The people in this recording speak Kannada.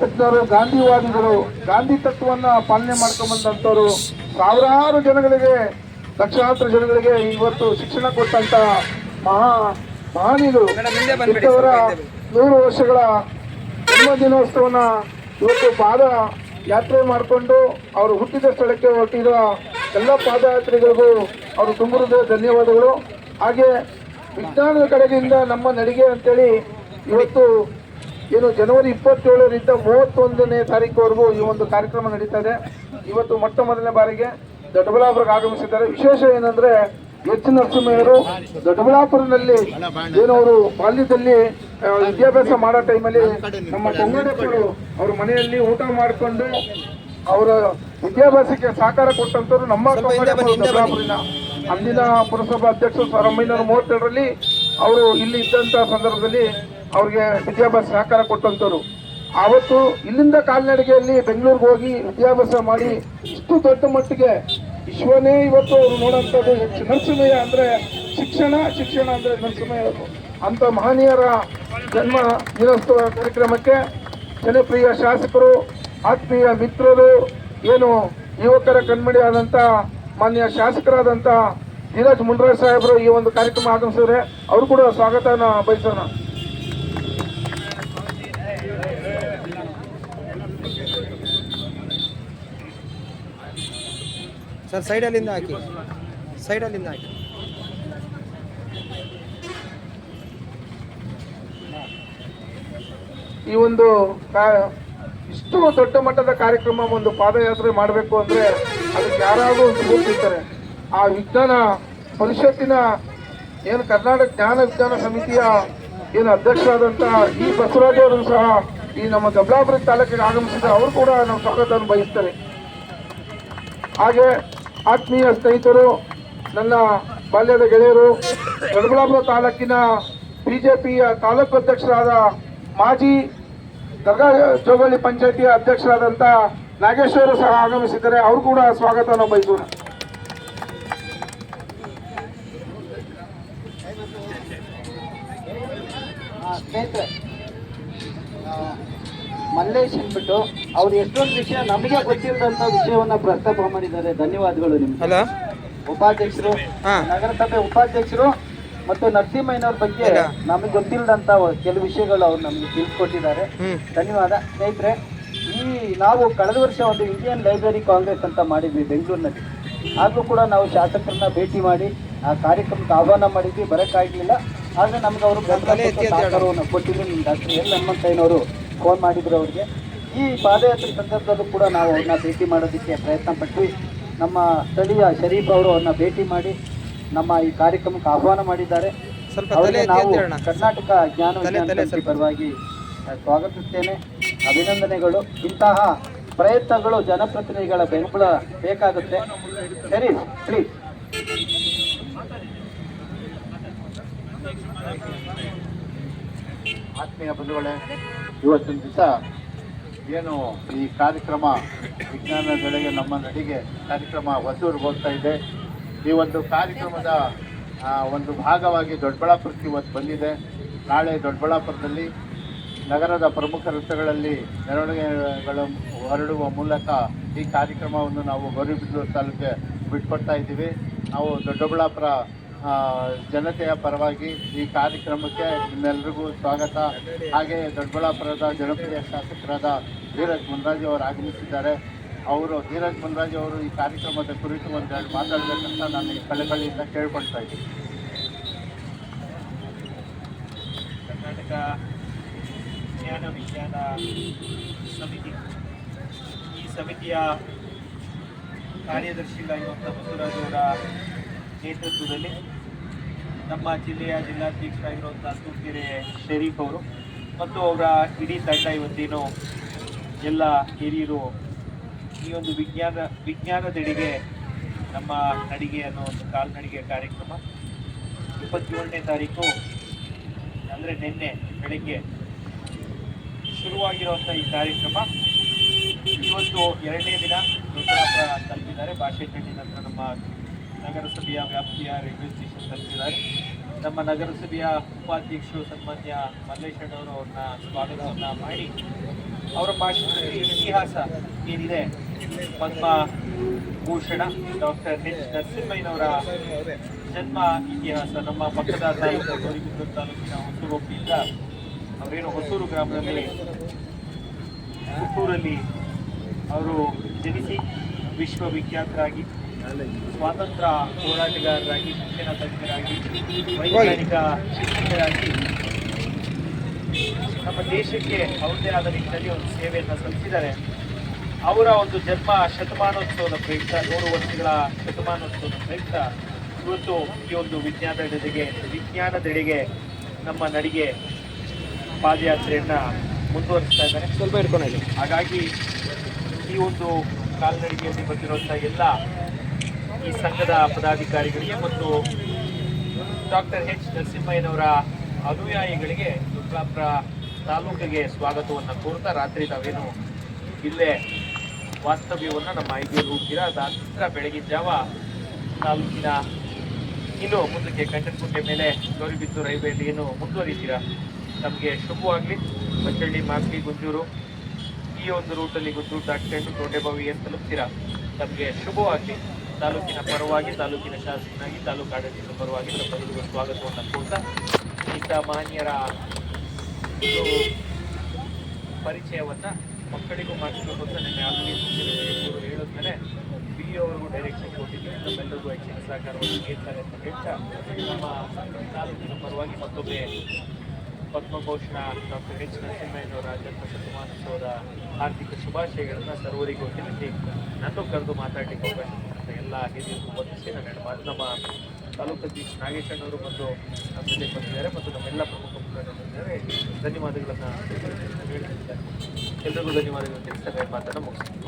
ತಜ್ಞರು, ಗಾಂಧಿವಾದಿಗಳು, ಗಾಂಧಿ ತತ್ವವನ್ನ ಪಾಲನೆ ಮಾಡ್ಕೊಂಡ್ಬಂದಂತವರು ಸಾವಿರಾರು ಜನಗಳಿಗೆ, ಲಕ್ಷಾಂತರ ಜನಗಳಿಗೆ ಇವತ್ತು ಶಿಕ್ಷಣ ಕೊಟ್ಟಂತ ಮಹಾನಿಗಳು ಇಂಥವರ 100 ವರ್ಷಗಳ ಜನ್ಮ ದಿನೋತ್ಸವನ ಇವತ್ತು ಪಾದ ಯಾತ್ರೆ ಮಾಡಿಕೊಂಡು ಅವರು ಹುಟ್ಟಿದ ಸ್ಥಳಕ್ಕೆ ಹೊರಟಿರುವ ಎಲ್ಲ ಪಾದಯಾತ್ರಿಗಳಿಗೂ ಅವರು ತುಂಬ ಧನ್ಯವಾದಗಳು. ಹಾಗೆ ವಿಜ್ಞಾನದ ಕಡೆಗಿಂದ ನಮ್ಮ ನಡಿಗೆ ಅಂತೇಳಿ ಇವತ್ತು ಏನು ಜನವರಿ 27ರಿಂದ 31ನೇ ತಾರೀಕುವರೆಗೂ ಈ ಒಂದು ಕಾರ್ಯಕ್ರಮ ನಡೀತಾ ಇದೆ. ಇವತ್ತು ಮೊಟ್ಟ ಮೊದಲನೇ ಬಾರಿಗೆ ದೊಡ್ಡಬಳ್ಳಾಪುರಕ್ಕೆ ಆಗಮಿಸಿದ್ದಾರೆ. ವಿಶೇಷ ಏನಂದ್ರೆ ಎಚ್ ನರಸಿಂಹಯ್ಯರು ದೊಡ್ಡಬಳ್ಳಾಪುರದಲ್ಲಿ ಏನು ಅವರು ಬಾಲ್ಯದಲ್ಲಿ ವಿದ್ಯಾಭ್ಯಾಸ ಮಾಡೋ ಟೈಮಲ್ಲಿ ನಮ್ಮ ಕೊಂಗಡಪ್ಪರು ಅವ್ರ ಮನೆಯಲ್ಲಿ ಊಟ ಮಾಡಿಕೊಂಡು ಅವರ ವಿದ್ಯಾಭ್ಯಾಸಕ್ಕೆ ಸಹಕಾರ ಕೊಟ್ಟಂತವ್ರು ನಮ್ಮ ದೊಡ್ಡಬಳ್ಳಾಪುರಿನ ಅಂದಿನ ಪುರಸಭಾ ಅಧ್ಯಕ್ಷರು 1932ರಲ್ಲಿ ಅವರು ಇಲ್ಲಿ ಇದ್ದಂಥ ಸಂದರ್ಭದಲ್ಲಿ ಅವ್ರಿಗೆ ವಿದ್ಯಾಭ್ಯಾಸ ಸಹಕಾರ ಕೊಟ್ಟಂತವ್ರು. ಆವತ್ತು ಇಲ್ಲಿಂದ ಕಾಲ್ನಡಿಗೆಯಲ್ಲಿ ಬೆಂಗಳೂರಿಗೆ ಹೋಗಿ ವಿದ್ಯಾಭ್ಯಾಸ ಮಾಡಿ ಇಷ್ಟು ದೊಡ್ಡ ಮಟ್ಟಿಗೆ ವಿಶ್ವನೇ ಇವತ್ತು ಅವರು ನೋಡೋಂಥದ್ದು ನರಸಿಂಹಯ್ಯ ಅಂದರೆ ಶಿಕ್ಷಣ ಅಂದರೆ ನರಸಿಂಹಯ್ಯ ಅಂತ ಮಹನೀಯರ ಜನ್ಮ ದಿನೋತ್ಸವ ಕಾರ್ಯಕ್ರಮಕ್ಕೆ ಜನಪ್ರಿಯ ಶಾಸಕರು, ಆತ್ಮೀಯ ಮಿತ್ರರು, ಏನು ಯುವಕರ ಕಣ್ಮಡಿ ಆದಂಥ ಮಾನ್ಯ ಶಾಸಕರಾದಂಥ ಧೀರಜ್ ಮುನ್ರಾಜ್ ಸಾಹೇಬರು ಈ ಒಂದು ಕಾರ್ಯಕ್ರಮ ಆಗಮಿಸಿದ್ರೆ ಅವರು ಕೂಡ ಸ್ವಾಗತನ ಬಯಸೋಣ. ಸರ್ ಸೈಡಲ್ಲಿಂದ ಹಾಕಿ. ಈ ಒಂದು ಇಷ್ಟು ದೊಡ್ಡ ಮಟ್ಟದ ಕಾರ್ಯಕ್ರಮ ಒಂದು ಪಾದಯಾತ್ರೆ ಮಾಡಬೇಕು ಅಂದ್ರೆ ಅದಕ್ಕೆ ಯಾರಾದರೂ ಸ್ಫೂರ್ತಿರ್ತಾರೆ. ಆ ವಿಜ್ಞಾನ ಪರಿಷತ್ತಿನ ಏನು ಕರ್ನಾಟಕ ಜ್ಞಾನ ವಿಜ್ಞಾನ ಸಮಿತಿಯ ಏನು ಅಧ್ಯಕ್ಷರಾದಂತಹ ಈ ಬಸವರಾಜ್ ಅವರು ಸಹ ಈ ನಮ್ಮ ದೊಡ್ಡಬಳ್ಳಾಪುರ ತಾಲೂಕಿಗೆ ಆಗಮಿಸಿದ ಅವರು ಕೂಡ ನಾವು ಸ್ವಾಗತವನ್ನು ಬಯಸ್ತಾರೆ. ಹಾಗೆ ಆತ್ಮೀಯ ಸ್ನೇಹಿತರು, ನನ್ನ ಬಾಲ್ಯದ ಗೆಳೆಯರು, ದೊಡ್ಡಬಳ್ಳಾಪುರ ತಾಲೂಕಿನ ಬಿಜೆಪಿಯ ತಾಲೂಕು ಅಧ್ಯಕ್ಷರಾದ ಮಾಜಿ ದರ್ಗಾ ಜೋಗಳ್ಳಿ ಪಂಚಾಯತಿಯ ಅಧ್ಯಕ್ಷರಾದಂಥ ನಾಗೇಶ್ವರು ಸಹ ಆಗಮಿಸಿದ್ದಾರೆ. ಅವರು ಕೂಡ ಸ್ವಾಗತವನ್ನು ಬಯಸೋಣ. ಸ್ನೇಹಿತರೆ, ಮಲ್ಲೇಶ್ ಅಂದ್ಬಿಟ್ಟು ಅವ್ರು ಎಷ್ಟೊಂದು ವಿಷಯ ನಮಗೆ ಗೊತ್ತಿಲ್ಲದಂತ ವಿಷಯವನ್ನ ಪ್ರಸ್ತಾಪ ಮಾಡಿದ್ದಾರೆ. ಧನ್ಯವಾದಗಳು ನಿಮ್ಗೆ. ಉಪಾಧ್ಯಕ್ಷರು, ನಗರಸಭೆ ಉಪಾಧ್ಯಕ್ಷರು ಮತ್ತು ನರಸಿಂಹಯ್ಯನವ್ರ ಬಗ್ಗೆ ನಮಗೆ ಗೊತ್ತಿಲ್ಲದಂತ ಕೆಲವು ವಿಷಯಗಳು ಅವ್ರು ನಮಗೆ ತಿಳಿಸ್ಕೊಟ್ಟಿದ್ದಾರೆ. ಧನ್ಯವಾದ. ಸ್ನೇಹಿತರೆ, ನಾವು ಕಳೆದ ವರ್ಷ ಒಂದು ಇಂಡಿಯನ್ ಲೈಬ್ರರಿ ಕಾಂಗ್ರೆಸ್ ಅಂತ ಮಾಡಿದ್ವಿ ಬೆಂಗಳೂರಿನಲ್ಲಿ. ಆದರೂ ಕೂಡ ನಾವು ಶಾಸಕರನ್ನ ಭೇಟಿ ಮಾಡಿ ಆ ಕಾರ್ಯಕ್ರಮಕ್ಕೆ ಆಹ್ವಾನ ಮಾಡಿದ್ವಿ, ಬರೋಕ್ಕಾಗಲಿಲ್ಲ. ಆದರೆ ನಮ್ಗೆ ಅವರು ಸಹಕಾರವನ್ನು ಕೊಟ್ಟಿದ್ರು. ನಿಮ್ಮ ಡಾಕ್ಟರ್ ಎಲ್ ಹನುಮಂತಯ್ಯನವರು ಫೋನ್ ಮಾಡಿದ್ರು ಅವ್ರಿಗೆ. ಈ ಪಾದಯಾತ್ರೆ ಸಂದರ್ಭದಲ್ಲೂ ಕೂಡ ನಾವು ಅವ್ರನ್ನ ಭೇಟಿ ಮಾಡೋದಕ್ಕೆ ಪ್ರಯತ್ನ ಪಟ್ವಿ. ನಮ್ಮ ಸ್ಥಳೀಯ ಶರೀಫ್ ಅವರು ಅವ್ರನ್ನ ಭೇಟಿ ಮಾಡಿ ನಮ್ಮ ಈ ಕಾರ್ಯಕ್ರಮಕ್ಕೆ ಆಹ್ವಾನ ಮಾಡಿದ್ದಾರೆ. ನಾವು ಕರ್ನಾಟಕ ಜ್ಞಾನ ವಿಜ್ಞಾನ ಸಮಿತಿ ಪರವಾಗಿ ಸ್ವಾಗತಿಸುತ್ತೇನೆ. ಅಭಿನಂದನೆಗಳು. ಇಂತಹ ಪ್ರಯತ್ನಗಳು ಜನಪ್ರತಿನಿಧಿಗಳ ಬೆಂಬಲ ಬೇಕಾಗುತ್ತೆ. ಸರಿ, ಪ್ಲೀಸ್. ಆತ್ಮೀಯ ಬಂಧುಗಳೇ, ಇವತ್ತಿನ ದಿವಸ ಏನು ಈ ಕಾರ್ಯಕ್ರಮ ವಿಜ್ಞಾನದೆಡೆಗೆ ನಮ್ಮ ನಡಿಗೆ ಕಾರ್ಯಕ್ರಮ ಹೊಸೂರಿಗೆ ಹೋಗ್ತಾ ಇದೆ. ಈ ಒಂದು ಕಾರ್ಯಕ್ರಮದ ಒಂದು ಭಾಗವಾಗಿ ದೊಡ್ಡಬಳ್ಳಾಪುರಕ್ಕೆ ಇವತ್ತು ಬಂದಿದೆ. ನಾಳೆ ದೊಡ್ಡಬಳ್ಳಾಪುರದಲ್ಲಿ ನಗರದ ಪ್ರಮುಖ ರಸ್ತೆಗಳಲ್ಲಿ ಮೆರವಣಿಗೆಗಳು ಹೊರಡುವ ಮೂಲಕ ಈ ಕಾರ್ಯಕ್ರಮವನ್ನು ನಾವು ಗೌರಿಬಿದನೂರು ತಾಲೂಕಿಗೆ ಬಿಟ್ಕೊಡ್ತಾ ಇದ್ದೀವಿ. ನಾವು ದೊಡ್ಡಬಳ್ಳಾಪುರ ಜನತೆಯ ಪರವಾಗಿ ಈ ಕಾರ್ಯಕ್ರಮಕ್ಕೆ ನಿಮ್ಮೆಲ್ಲರಿಗೂ ಸ್ವಾಗತ. ಹಾಗೆ ದೊಡ್ಡಬಳ್ಳಾಪುರದ ಜನಪ್ರಿಯ ಶಾಸಕರಾದ ಧೀರಜ್ ಮುನ್ರಾಜ್ ಅವರು ಆಗಮಿಸಿದ್ದಾರೆ. ಧೀರಜ್ ಮುನ್ರಾಜ್ ಅವರು ಈ ಕಾರ್ಯಕ್ರಮದ ಕುರಿತು ಒಂದೆರಡು ಮಾತಾಡಬೇಕಂತ ನಾನು ಈ ಕಳಕಳಿಯಿಂದ ಕೇಳ್ಕೊಳ್ತಾ ಇದ್ದೀನಿ. ಕರ್ನಾಟಕ ಜ್ಞಾನ ವಿಜ್ಞಾನ ಸಮಿತಿ, ಈ ಸಮಿತಿಯ ಕಾರ್ಯದರ್ಶಿಗಳಾಗಿರುವಂಥ ಬಸವರಾಜ್ ಅವರ ನೇತೃತ್ವದಲ್ಲಿ ನಮ್ಮ ಜಿಲ್ಲೆಯ ಜಿಲ್ಲಾಧ್ಯಕ್ಷರಾಗಿರುವಂಥ ತೂಕೆರೆ ಶರೀಫ್ ಅವರು ಮತ್ತು ಅವರ ಇಡೀ ತಂಡ ಇವತ್ತೇನು ಎಲ್ಲ ಹಿರಿಯರು ಈ ಒಂದು ವಿಜ್ಞಾನದೆಡೆಗೆ ನಮ್ಮ ನಡಿಗೆ ಅನ್ನೋ ಒಂದು ಕಾಲ್ನಡಿಗೆ ಕಾರ್ಯಕ್ರಮ 27ನೇ ತಾರೀಕು ಅಂದರೆ ನಿನ್ನೆ ಬೆಳಗ್ಗೆ ಶುರುವಾಗಿರುವಂಥ ಈ ಕಾರ್ಯಕ್ರಮ ಇವತ್ತು 2ನೇ ದಿನ ದೊಡ್ಡಬಳ್ಳಾಪುರ ತಲುಪಿದ್ದಾರೆ. ಭಾಷೆ ಚಂಡಿ ನಂತರ ನಮ್ಮ ನಗರಸಭೆಯ ವ್ಯಾಪ್ತಿಯ ರೈಲ್ವೆ ಸ್ಟೇಷನ್ ತಲುಪಿದ್ದಾರೆ. ನಮ್ಮ ನಗರಸಭೆಯ ಉಪಾಧ್ಯಕ್ಷರು ಸನ್ಮಾನ್ಯ ಮಲ್ಲೇಶಣ್ಣವರು ಅವ್ರನ್ನ ಸ್ವಾಗತವನ್ನು ಮಾಡಿ ಅವರ ಭಾಷಣದಲ್ಲಿ ಇತಿಹಾಸ ಏನಿದೆ ಪದ್ಮ ಭೂಷಣ ಡಾಕ್ಟರ್ ಎಚ್ ನರಸಿಂಹಯ್ಯನವರ ಜನ್ಮ ಇತಿಹಾಸ ನಮ್ಮ ಪಕ್ಕದ ತಾಲೂಕು ಗೌರಿಬಿದನೂರು ತಾಲೂಕಿನ ಹೊಸೂರು ಹೋಬಳಿಯಿಂದ ಅವರೇನು ಹೊಸೂರು ಗ್ರಾಮದಲ್ಲಿ ಹುಟ್ಟೂರಲ್ಲಿ ಅವರು ಜನಿಸಿ ವಿಶ್ವವಿಖ್ಯಾತರಾಗಿ ಸ್ವಾತಂತ್ರ್ಯ ಹೋರಾಟಗಾರರಾಗಿ ಶಿಕ್ಷಣ ತಜ್ಞರಾಗಿ ವೈಜ್ಞಾನಿಕ ಶಿಕ್ಷಕರಾಗಿ ನಮ್ಮ ದೇಶಕ್ಕೆ ಅವರದೇ ಆದ ನಿಟ್ಟಿನಲ್ಲಿ ಒಂದು ಸೇವೆಯನ್ನು ಸಲ್ಲಿಸಿದ್ದಾರೆ. ಅವರ ಒಂದು ಜನ್ಮ ಶತಮಾನೋತ್ಸವದ ಪ್ರಯುಕ್ತ 100 ವರ್ಷಗಳ ಶತಮಾನೋತ್ಸವದ ಪ್ರಯುಕ್ತ ಇವತ್ತು ಈ ಒಂದು ವಿಜ್ಞಾನದೆಡೆಗೆ ನಮ್ಮ ನಡಿಗೆ ಪಾದಯಾತ್ರೆಯನ್ನ ಮುಂದುವರಿಸ್ತಾ ಇದ್ದಾರೆ. ಸ್ವಲ್ಪ ಹಿಡ್ಕೊಂಡು ಹಾಗಾಗಿ ಈ ಒಂದು ಕಾಲ್ನಡಿಗೆಯಲ್ಲಿ ಬಂದಿರುವಂಥ ಎಲ್ಲ ಈ ಸಂಘದ ಪದಾಧಿಕಾರಿಗಳಿಗೆ ಮತ್ತು ಡಾಕ್ಟರ್ ಎಚ್ ನರಸಿಂಹಯ್ಯನವರ ಅನುಯಾಯಿಗಳಿಗೆ ದುರ್ಗಾಪುರ ತಾಲೂಕಿಗೆ ಸ್ವಾಗತವನ್ನು ಕೋರ್ತಾ ರಾತ್ರಿ ತಾವೇನು ಇಲ್ಲೇ ವಾಸ್ತವ್ಯವನ್ನು ನಮ್ಮ ಐದೇರು ಹೋಗ್ತೀರಾ. ಅದಾದ ಬೆಳಗಿನ ಜಾವ ತಾಲೂಕಿನ ಇನ್ನು ಮುಂದಕ್ಕೆ ಕಂಠನಕುಂಟೆ ಮೇಲೆ ಗೌರಿಬಿದನೂರು ರೈಲ್ವೆಯಲ್ಲಿ ಏನು ಮುಂದುವರಿತೀರಾ. ನಮಗೆ ಶುಭವಾಗಲಿ. ಬಚ್ಚಳ್ಳಿ, ಮಾಗಡಿ, ಗುಂಜೂರು ಈ ಒಂದು ರೂಟಲ್ಲಿ ಗುಂಜೂರು ದಾಟ್ಕೊಂಡು ಕೋಟೆಬಾವಿ ಏನು ತಲುಪ್ತೀರಾ. ನಮಗೆ ಶುಭವಾಗಲಿ. ತಾಲೂಕಿನ ಪರವಾಗಿ, ತಾಲೂಕಿನ ಶಾಸಕನಾಗಿ, ತಾಲೂಕು ಆಡಳಿತದ ಪರವಾಗಿ ತಮ್ಮೆಲ್ಲರಿಗೂ ಸ್ವಾಗತವನ್ನು ಕೋರ್ತಾ ಇಂಥ ಮಾನ್ಯರ ಪರಿಚಯವನ್ನು ಮಕ್ಕಳಿಗೂ ಮಾಡಿಸಬೇಕು ಅಂತ ನನ್ನ ಆಲ್ರೆಡಿ ಹೇಳಿದ್ಮೇಲೆ ಬಿ ಅವರಿಗೂ ಡೈರೆಕ್ಷನ್ ಕೊಟ್ಟಿದ್ದೀನಿ. ನಮ್ಮೆಲ್ಲರಿಗೂ ಹೆಚ್ಚಿನ ಸಹಕಾರವನ್ನು ನೀಡ್ತಾರೆ ಅಂತ ಹೇಳ್ತಾ ನಮ್ಮ ತಾಲೂಕಿನ ಪರವಾಗಿ ಮತ್ತೊಮ್ಮೆ ಪದ್ಮಭೂಷಣ ಡಾಕ್ಟರ್ ಎಚ್ ನರಸಿಂಹಯ್ಯನವರ ಜನ್ಮ ಶತಮಾನೋತ್ಸವದ ಹಾರ್ದಿಕ ಶುಭಾಶಯಗಳನ್ನು ಸರ್ವರಿಗೂ ತಿಳಿಸಿ ನಾನು ಕರೆದು ಮಾತಾಡಲಿಕ್ಕೆ ಅವಕಾಶ ಕೊಟ್ಟಂಥ ಎಲ್ಲ ಹಿರಿಯರಿಗೂ ವಂದಿಸಿ ನಮ್ಮ ತಾಲೂಕು ಅಧ್ಯಕ್ಷ ನಾಗೇಶಣ್ಣವರು ಬಂದು ನಮ್ಮ ಜೊತೆ ಬಂದಿದ್ದಾರೆ ಮತ್ತು ನಮ್ಮೆಲ್ಲ ಪ್ರಮುಖ ಮುಖಂಡರು ಬಂದಿದ್ದಾರೆ. ಧನ್ಯವಾದಗಳನ್ನು ಹೇಳ್ತಿದ್ದಾರೆ. ಎಲ್ಲರಿಗೂ ಧನ್ಯವಾದಗಳು ತಿಳಿಸ್ತಾರೆ ಮಾತನ್ನು ಮುಗಿಸ್ತೀನಿ.